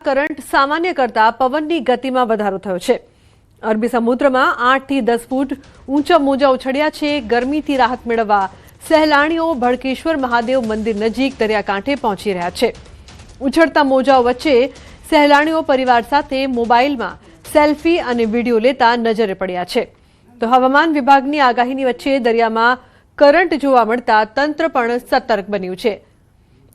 Current સામાન્ય કરતા પવનની ગતિમાં વધારો થયો છે। અરબી સમુદ્રમાં 8 થી 10 ફૂટ ઊંચા મોજા ઉછળ્યા છે। ગરમીથી રાહત મેળવવા સહેલાણીઓ ભડકેશ્વર મહાદેવ મંદિર નજીક દરિયાકાંઠે પહોંચી રહ્યા છે। ઉછળતા મોજાઓ વચ્ચે સહેલાણીઓ પરિવાર સાથે મોબાઈલમાં સેલ્ફી અને વિડીયો લેતા નજરે પડ્યા છે। તો હવામાન વિભાગની આગાહીની વચ્ચે દરિયામાં કરંટ જોવા મળતા તંત્ર પણ સતર્ક બન્યું છે।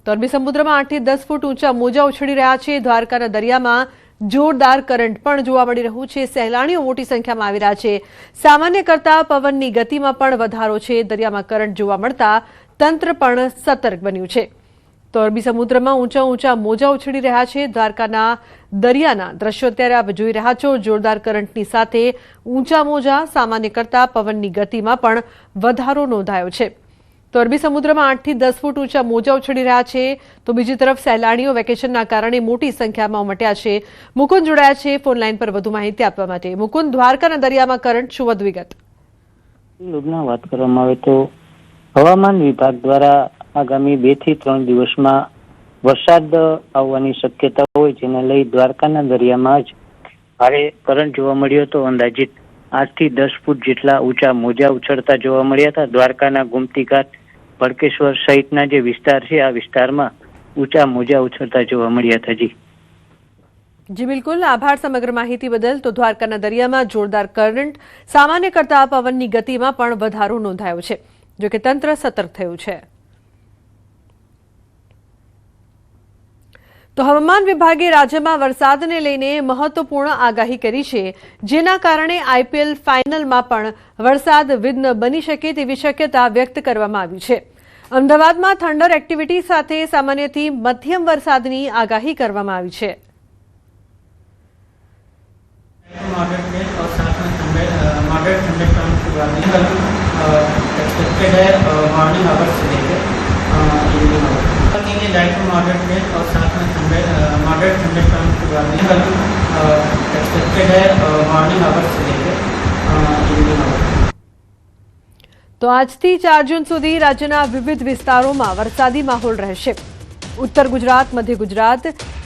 તો અરબી સમુદ્રમાં 8 થી 10 ફૂટ ઊંચા મોજા ઉછળી રહ્યા છે। દ્વારકાના દરિયામાં જોરદાર કરંટ પણ જોવા મળી રહ્યું છે। સહેલાણીઓ મોટી સંખ્યામાં આવી રહ્યા છે। સામાન્ય કરતા પવનની ગતિમાં પણ વધારો છે। દરિયામાં કરંટ જોવા મળતા તંત્ર પણ સતર્ક બન્યું છે। તો અરબી સમુદ્રમાં ઊંચા મોજા ઉછળી રહ્યા છે। દ્વારકાના દરિયાના દ્રશ્યો અત્યારે આપ જોઈ રહ્યા છો। જોરદાર કરંટની સાથે ઊંચા મોજા, સામાન્ય કરતા પવનની ગતિમાં પણ વધારો નોંધાયો છે। તો અરબી સમુદ્રમાં 8 થી 10 ફૂટ ઊંચા મોજા ઉછળી રહ્યા છે। તો બીજી તરફ સહેલાણીઓ વેકેશનના કારણે મોટી સંખ્યામાં ઉમટ્યા છે। મુકુંદ જોડાયા છે ફોન લાઈન પર વધુ માહિતી આપવા માટે। મુકુંદ, દ્વારકાના દરિયામાં કરંટ, શું વધુ વિગત? લોગના વાત કરવામાં આવે તો હવામાન વિભાગ દ્વારા આગામી 2 થી 3 દિવસમાં વરસાદ આવવાની શક્યતા હોય, જેને લઈ દ્વારકાના દરિયામાં જ ભારે કરંટ જોવા મળ્યો હતો। અંદાજિત 8 થી 10 ફૂટ જેટલા ઊંચા મોજા ઉછળતા જોવા મળ્યા હતા। દ્વારકાના ગોમતી ઘાટ, ભડકેશ્વર સહિતના જે વિસ્તાર છે, આ વિસ્તારમાં ઊંચા મોજા ઉછળતા જોવા મળ્યા હતા। જી બિલકુલ, આભાર સમગ્ર માહિતી બદલ। તો દ્વારકાના દરિયામાં જોરદાર કરંટ, સામાન્ય કરતા પવનની ગતિમાં પણ વધારો નોંધાયો છે, જો કે તંત્ર સતર્ક થયું છે। તો હવામાન વિભાગે રાજ્યમાં વરસાદને લઈને મહત્વપૂર્ણ આગાહી કરી છે, જેના કારણે આઈપીએલ ફાઇનલમાં પણ વરસાદ વિઘ્ન બની શકે તેવી શક્યતા વ્યક્ત કરવામાં આવી છે। અમદાવાદમાં થંડર એક્ટિવિટી સાથે સામાન્યથી મધ્યમ વરસાદની આગાહી કરવામાં આવી છે। लाइट मॉडरेट रेन और साथ में मॉडरेट थंडरस्टॉर्म की वार्निंग एक्सपेक्टेड है मॉर्निंग आवर्स से लेकर इवनिंग आवर्स। तो આજથી 4 જૂન સુધી રાજ્યના વિવિધ વિસ્તારોમાં વરસાદી માહોલ રહેશે। ઉત્તર ગુજરાત, મધ્ય ગુજરાત,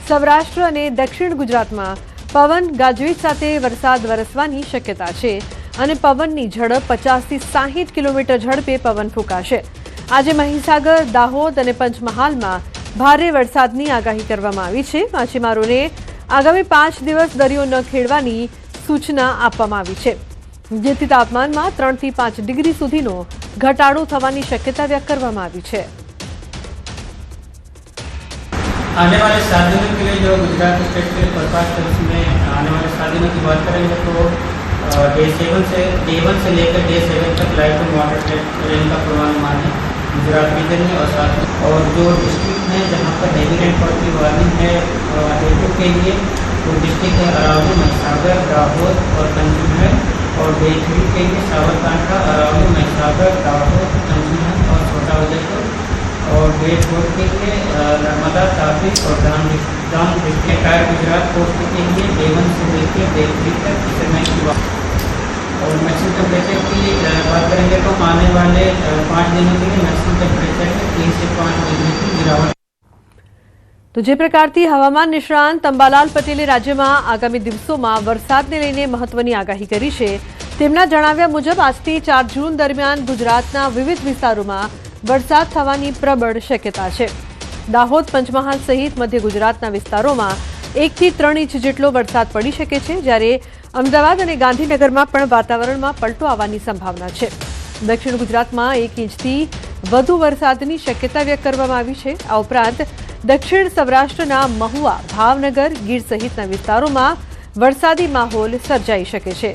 સૌરાષ્ટ્ર અને દક્ષિણ ગુજરાતમાં પવન ગાજવીજ સાથે વરસાદ વરસવાની શક્યતા છે અને પવનની ઝડપ 50 થી 60 કિલોમીટર ઝડપે પવન ફૂંકાશે। આજે મહીસાગર, દાહોદ અને પંચમહાલમાં ભારે વરસાદની આગાહી કરવામાં આવી છે। માછીમારોને આગામી 5 દિવસ દરિયો ન ખેડવાની સૂચના આપવામાં આવી છે, જેથી તાપમાનમાં 3 થી 5 ડિગ્રી સુધીનો ઘટાડો થવાની શક્યતા વ્યક્ત કરવામાં આવી છે। आने वाले 7 दिनों के लिए जो गुजरात स्टेट के फोरकास्ट है, उसमें आने वाले 7 दिनों की बात करेंगे तो डे 1 से लेकर डे 7 तक लाइट टू मॉडरेट रेन का पूर्वानुमान है गुजरात रीजन में। और साथ में और जो डिस्ट्रिक्ट हैं जहाँ पर हेवी रेनफॉल की वार्निंग है डेटू के लिए, वो डिस्ट्रिक्ट है अरावली, महीसागर, दाहोद और पंचमहल। और डे 3 के लिए साबरकांठा, अरावली, महीसागर, दाहोद, पंचमहल और छोटा उदयपुर। और डे 4 के लिए नर्मदा, तापी और डांग डिस्ट्रिक्ट गुजरात कोस्ट के लिए डे 1 से लेकर डे 3 तक समय की बात। और मैक्सिमम टेम्परेचर की बात करेंगे तो आने वाले 5 दिनों के लिए मैक्सिमम टेम्परेचर में 3 से 5 डिग्री की गिरावट। તો જે પ્રકારથી હવામાન નિષ્ણાંત અંબાલાલ પટેલે રાજ્યમાં આગામી દિવસોમાં વરસાદને લઈને મહત્વની આગાહી કરી છે, તેમના જણાવ્યા મુજબ આજથી 4 જૂન દરમિયાન ગુજરાતના વિવિધ વિસ્તારોમાં વરસાદ થવાની પ્રબળ શક્યતા છે। દાહોદ, પંચમહાલ સહિત મધ્ય ગુજરાતના વિસ્તારોમાં 1 થી 3 ઇંચ જેટલો વરસાદ પડી શકે છે, જ્યારે અમદાવાદ અને ગાંધીનગરમાં પણ વાતાવરણમાં પલટો આવવાની સંભાવના છે। દક્ષિણ ગુજરાતમાં 1 ઇંચથી વધુ વરસાદની શક્યતા વ્યક્ત કરવામાં આવી છે। આ ઉપરાંત દક્ષિણ સૌરાષ્ટ્રના મહુવા, ભાવનગર, ગીર સહિતના વિસ્તારોમાં વરસાદી માહોલ સર્જાઈ શકે છે।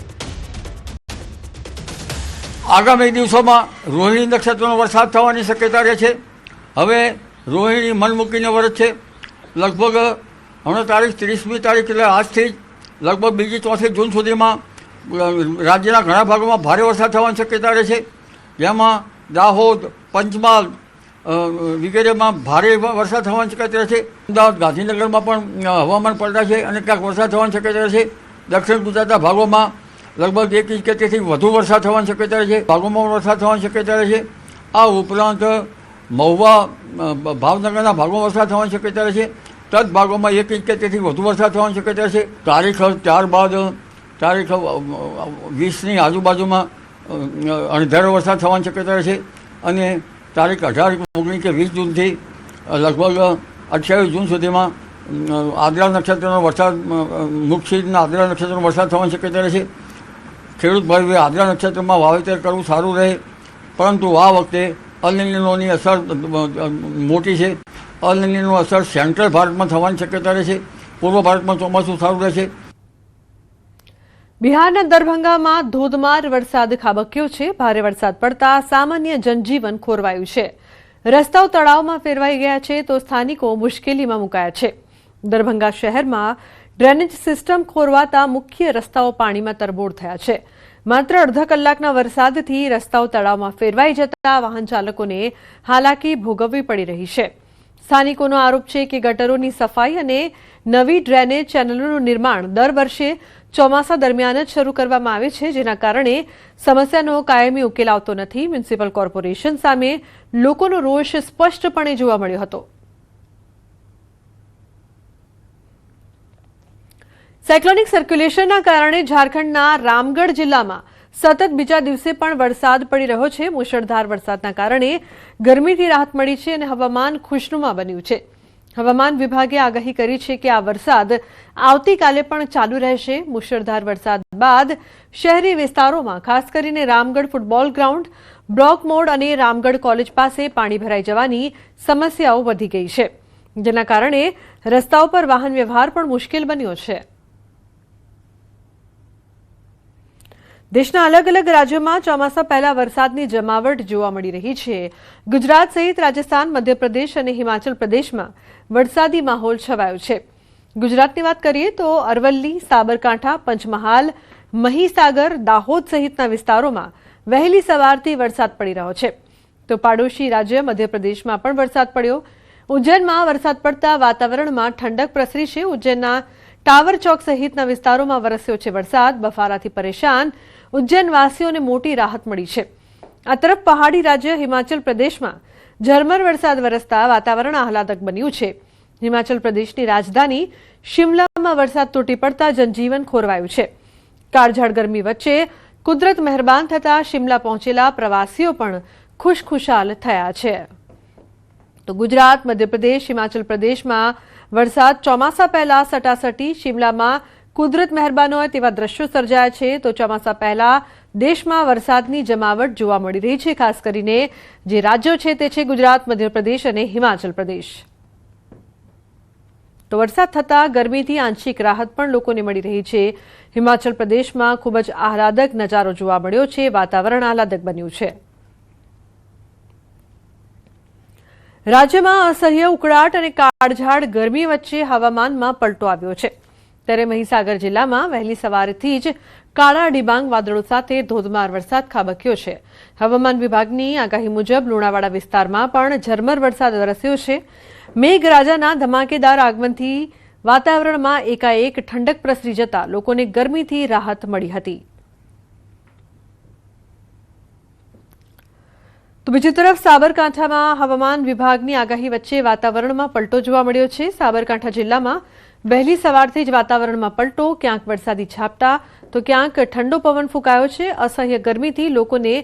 આગામી દિવસોમાં રોહિણી નક્ષત્રનો વરસાદ થવાની શક્યતા રહે છે। હવે રોહિણી મન મૂકીને વરસશે। લગભગ હમણાં તારીખ 30મી તારીખ એટલે આજથી જ લગભગ 2 થી 4 જૂન સુધીમાં રાજ્યના ઘણા ભાગોમાં ભારે વરસાદ થવાની શક્યતા રહે છે, જેમાં દાહોદ, પંચમહાલ વગેરેમાં ભારે વરસાદ થવાની શક્યતા રહે છે। અમદાવાદ, ગાંધીનગરમાં પણ હવામાન પલટાશે અને ક્યાંક વરસાદ થવાની શક્યતા રહે છે। દક્ષિણ ગુજરાતના ભાગોમાં લગભગ 1 ઇંચ કે તેથી વધુ વરસાદ થવાની શક્યતા રહે છે। ભાગોમાં વરસાદ થવાની શક્યતા રહે છે। આ ઉપરાંત મહુવા, ભાવનગરના ભાગોમાં વરસાદ થવાની શક્યતા રહે છે। તદ ભાગોમાં 1 ઇંચ કે તેથી વધુ વરસાદ થવાની શક્યતા છે. તારીખ 4 બાદ તારીખ 20ની આજુબાજુમાં અણધારો વરસાદ થવાની શક્યતા છે અને તારીખ 18, 19 કે 20 જૂનથી લગભગ 28 જૂન સુધીમાં આદ્રા નક્ષત્રનો વરસાદ, મુક્ષીના આદ્રા નક્ષત્રનો વરસાદ થવાની શક્યતા છે. ખેડૂત ભાઈઓએ આદ્રા નક્ષત્રમાં વાવેતર કરવું સારું રહે, પરંતુ આ વખતે અલ નીનોની અસર મોટી છે. અલ નીનોની અસર સેન્ટ્રલ ભારતમાં થવાની શક્યતા રહે છે. પૂર્વ ભારતમાં ચોમાસું સારું રહેશે. બિહારના દરભંગામાં ધોધમાર વરસાદ ખાબક્યો છે. ભારે વરસાદ પડતા સામાન્ય જનજીવન ખોરવાયું છે. રસ્તાઓ તળાવમાં ફેરવાઈ ગયા છે તો સ્થાનિકો મુશ્કેલીમાં મુકાયા છે. દરભંગા શહેરમાં ડ્રેનેજ સિસ્ટમ ખોરવાતા મુખ્ય રસ્તાઓ પાણીમાં તરબોળ થયા છે. માત્ર અડધા કલાકના વરસાદથી રસ્તાઓ તળાવમાં ફેરવાઈ જતા વાહન ચાલકોને હાલાકી ભોગવવી પડી રહી છે. સ્થાનિકોનો આરોપ છે કે ગટરોની સફાઈ અને નવી ડ્રેનેજ ચેનલોનું નિર્માણ દર વર્ષે ચોમાસા દરમિયાન જ શરૂ કરવામાં આવે છે, જેના કારણે સમસ્યાનો કાયમી ઉકેલ આવતો નથી. મ્યુનિસિપલ કોર્પોરેશન સામે લોકોનો રોષ સ્પષ્ટપણે જોવા મળ્યો હતો. સાયક્લોનિક સર્ક્યુલેશનના કારણે ઝારખંડના રામગઢ જિલ્લામાં સતત બીજા દિવસે પણ વરસાદ પડી રહ્યો છે. મુશળધાર વરસાદના કારણે ગરમીથી રાહત મળી છે અને હવામાન ખુશનુમા બન્યું છે. હવામાન વિભાગે આગાહી કરી છે કે આ વરસાદ આવતીકાલે પણ ચાલુ રહેશે. મુશળધાર વરસાદ બાદ શહેરી વિસ્તારોમાં ખાસ કરીને Ramgarh football ground, block mode અને રામગઢ કોલેજ પાસે પાણી ભરાઈ જવાની સમસ્યાઓ વધી ગઈ છે, જેના કારણે રસ્તાઓ પર વાહન વ્યવહાર પણ મુશ્કેલ બન્યો છે. દેશના અલગ અલગ રાજ્યોમાં ચોમાસા પહેલા વરસાદની જમાવટ જોવા મળી રહી છે. ગુજરાત સહિત રાજસ્થાન, મધ્યપ્રદેશ અને હિમાચલ પ્રદેશમાં વરસાદી માહોલ છવાયો છે. ગુજરાતની વાત કરીએ તો અરવલ્લી, સાબરકાંઠા, પંચમહાલ, મહીસાગર, દાહોદ સહિતના વિસ્તારોમાં વહેલી સવારથી વરસાદ પડી રહ્યો છે. તો પાડોશી રાજ્ય મધ્યપ્રદેશમાં પણ વરસાદ પડ્યો. ઉજ્જૈનમાં વરસાદ પડતા વાતાવરણમાં ઠંડક પ્રસરી છે. ઉજ્જૈનના ટાવર ચોક સહિતના વિસ્તારોમાં વરસ્યો છે વરસાદ. બફારાથી પરેશાન ઉજ્જૈનવાસીઓને મોટી રાહત મળી છે. આ તરફ પહાડી રાજ્ય હિમાચલ પ્રદેશમાં ઝરમર વરસાદ વરસતા વાતાવરણ આહલાદક બન્યું છે. હિમાચલ પ્રદેશની રાજધાની શિમલામાં વરસાદ તૂટી પડતા જનજીવન ખોરવાયું છે. કાળઝાળ ગરમી વચ્ચે કુદરત મહેરબાન થતા શિમલા પહોંચેલા પ્રવાસીઓ પણ ખુશખુશાલ થયા છે. તો ગુજરાત, મધ્યપ્રદેશ, હિમાચલ પ્રદેશમાં વરસાદ ચોમાસા પહેલા સટાસટી. શિમલામાં કુદરત મહેરબાન હોય તેવા દ્રશ્યો સર્જાયા છે. તો ચોમાસા પહેલા દેશમાં વરસાદની જમાવટ જોવા મળી રહી છે. ખાસ કરીને જે રાજ્યો છે તે છે ગુજરાત, મધ્યપ્રદેશ અને હિમાચલ પ્રદેશ. તો વરસાદ થતાં ગરમીથી આંશિક રાહત પણ લોકોને મળી રહી છે. હિમાચલ પ્રદેશમાં ખૂબ જ આહલાદક નજારો જોવા મળ્યો છે. વાતાવરણ આહલાદક બન્યું છે. રાજ્યમાં અસહ્ય ઉકળાટ અને કાળઝાળ ગરમી વચ્ચે હવામાનમાં પલટો આવ્યો છે. ત્યારે મહીસાગર જિલ્લામાં વહેલી સવારથી જ કાળા ડિબાંગ વાદળો સાથે ધોધમાર વરસાદ ખાબક્યો છે. હવામાન વિભાગની આગાહી મુજબ લુણાવાડા વિસ્તારમાં પણ ઝરમર વરસાદ વરસ્યો છે. મેઘરાજાના ધમાકેદાર આગમનથી વાતાવરણમાં એકાએક ઠંડક પ્રસરી જતા લોકોને ગરમીથી રાહત મળી હતી. તો બીજી તરફ સાબરકાંઠામાં હવામાન વિભાગની આગાહી વચ્ચે વાતાવરણમાં પલટો જોવા મળ્યો છે. સાબરકાંઠા જિલ્લામાં વહેલી સવારથી જ વાતાવરણમાં પલટો. ક્યાંક વરસાદી ઝાપટા તો ક્યાંક ઠંડો પવન ફૂંકાયો છે. અસહ્ય ગરમીથી લોકોને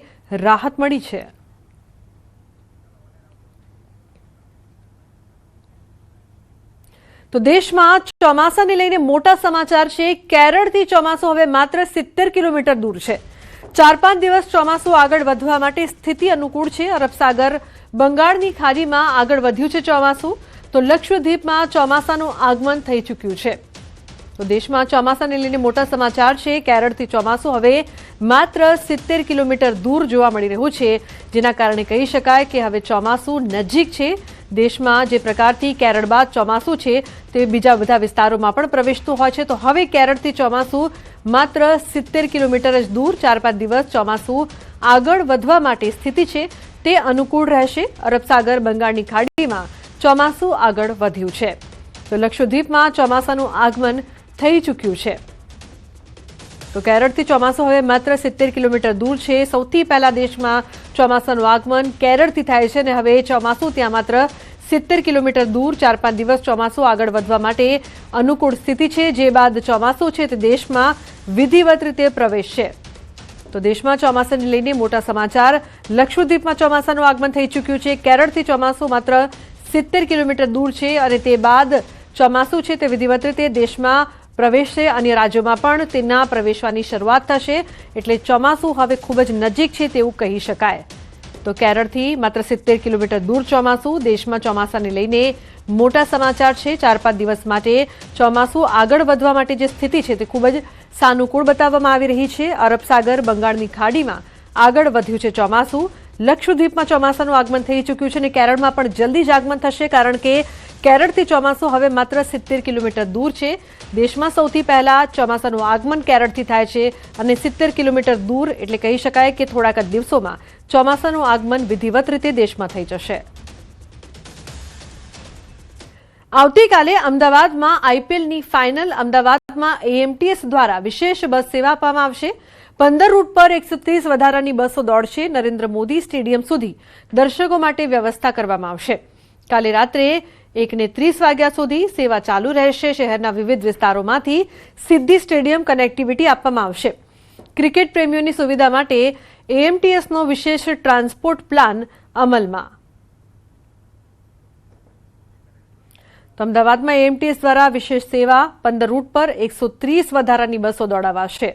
રાહત મળી છે. તો દેશમાં ચોમાસાને લઈને મોટા સમાચાર છે. કેરળથી ચોમાસું હવે માત્ર 70 કિલોમીટર દૂર છે. 4-5 દિવસ ચોમાસું આગળ વધવા માટે સ્થિતિ અનુકૂળ છે. અરબ સાગર, બંગાળની ખાડીમાં આગળ વધ્યું છે ચોમાસું. તો લક્ષદ્વીપમાં ચોમાસાનું આગમન થઈ ચૂક્યું છે. તો દેશમાં ચોમાસાને લઈને મોટા સમાચાર છે. કેરળથી ચોમાસું હવે માત્ર 70 કિલોમીટર દૂર જોવા મળી રહ્યું છે, જેના કારણે કહી શકાય કે હવે ચોમાસું નજીક છે. દેશમાં જે પ્રકારથી કેરળ બાદ ચોમાસું છે તે બીજા બધા વિસ્તારોમાં પણ પ્રવેશતું હોય છે. તો હવે કેરળથી ચોમાસું માત્ર 70 કિલોમીટર જ દૂર. 4-5 દિવસ ચોમાસું આગળ વધવા માટે સ્થિતિ છે તે અનુકૂળ રહેશે. અરબ સાગર, બંગાળની ખાડીમાં ચોમાસું આગળ વધ્યું છે. તો લક્ષદ્વીપમાં ચોમાસાનું આગમન થઈ ચૂક્યું છે. તો કેરળથી ચોમાસું હવે માત્ર 70 કિલોમીટર દૂર છે. સૌથી પહેલા દેશમાં ચોમાસાનું આગમન કેરળથી થાય છે અને હવે ચોમાસું ત્યાં માત્ર 70 કિલોમીટર દૂર 4-5 દિવસ ચોમાસું આગળ વધવા માટે અનુકૂળ સ્થિતિ છે, જે બાદ ચોમાસું છે તે દેશમાં વિધિવત રીતે પ્રવેશશે. તો દેશમાં ચોમાસાને લઈને મોટા સમાચાર. લક્ષદ્વીપમાં ચોમાસાનું આગમન થઈ ચૂક્યું છે. કેરળથી ચોમાસું માત્ર 70 કિલોમીટર દૂર છે અને તે બાદ ચોમાસું છે તે વિધિવત રીતે દેશમાં પ્રવેશશે. અન્ય રાજ્યોમાં પણ તેના પ્રવેશવાની શરૂઆત થશે. એટલે ચોમાસું હવે ખૂબ જ નજીક છે તેવું કહી શકાય. તો કેરળથી માત્ર 70 કિલોમીટર દૂર ચોમાસું. દેશમાં ચોમાસાને લઈને મોટા સમાચાર છે. 4-5 દિવસ માટે ચોમાસું આગળ વધવા માટે જે સ્થિતિ છે તે ખૂબ જ સાનુકૂળ બતાવવામાં આવી રહી છે. અરબ સાગર, બંગાળની ખાડીમાં આગળ વધ્યું છે ચોમાસું. લક્ષદ્વીપમાં ચોમાસાનું આગમન થઈ ચૂક્યું છે અને કેરળમાં પણ જલ્દી જ આગમન થશે, કારણ કે કેરળથી ચોમાસું હવે માત્ર 70 કિલોમીટર દૂર છે. દેશમાં સૌથી પહેલા ચોમાસાનું આગમન કેરળથી થાય છે અને 70 કિલોમીટર દૂર, એટલે કહી શકાય કે થોડાક જ દિવસોમાં ચોમાસાનું આગમન વિધિવત રીતે દેશમાં થઈ જશે. આવતીકાલે અમદાવાદમાં આઈપીએલની ફાઇનલ. અમદાવાદમાં એએમટીએસ દ્વારા વિશેષ બસ સેવા આપવામાં આવશે. 15 રૂટ પર 130 વધારાની બસો દોડશે. નરેન્દ્ર મોદી સ્ટેડિયમ સુધી દર્શકો માટે વ્યવસ્થા કરવામાં આવશે. કાલે રાત્રે 1:30 વાગ્યા સુધી સેવા ચાલુ રહેશે. શહેરના વિવિધ વિસ્તારોમાંથી સીધી સ્ટેડિયમ કનેક્ટિવિટી આપવામાં આવશે. ક્રિકેટ પ્રેમીઓની સુવિધા માટે એએમટીએસનો વિશેષ ટ્રાન્સપોર્ટ પ્લાન અમલમાં. તો અમદાવાદમાં એએમટીએસ દ્વારા વિશેષ સેવા. 15 રૂટ પર 130 વધારાની બસો દોડાવાશે.